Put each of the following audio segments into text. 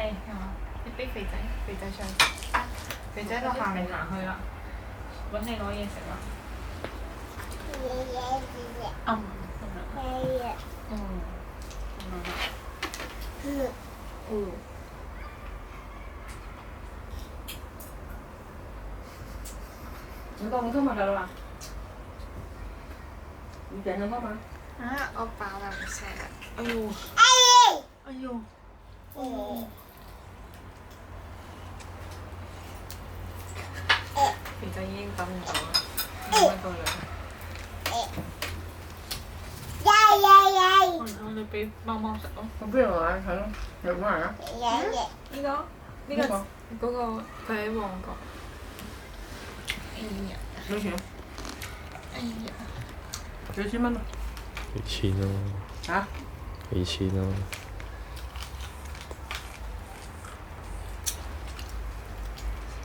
係嘛？你俾肥仔，肥仔上，肥仔都行嚟行去啦，揾你攞嘢食啦。嗯。你講唔通咪得啦？你整咗嗎？啊！我飽啦，唔食啦。哎呦！哎呦！肥仔已經等唔到啦，冇乜到啦。我哋俾貓貓食咯。我邊度買睇咯？有冇人啊？呢個嗰個佢喺旺角。哎呀！幾錢？哎呀！幾千蚊啊？幾錢咯？嚇？幾錢咯？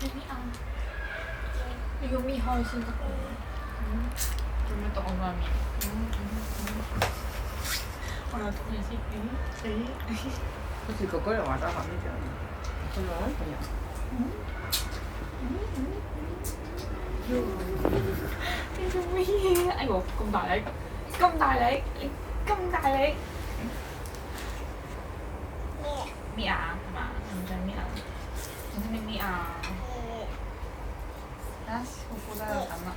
你搣啊！你要搣開先得嘅。做咩擋塊面？我又讀嘢先。好似哥哥又話得下呢隻，係咪？係啊。你做乜嘢？哎呦，咁大力，咁大力，你咁大力！搣啊，係嘛？唔想搣啊？唔想搣啊？啊，姑姑都喺度等啦。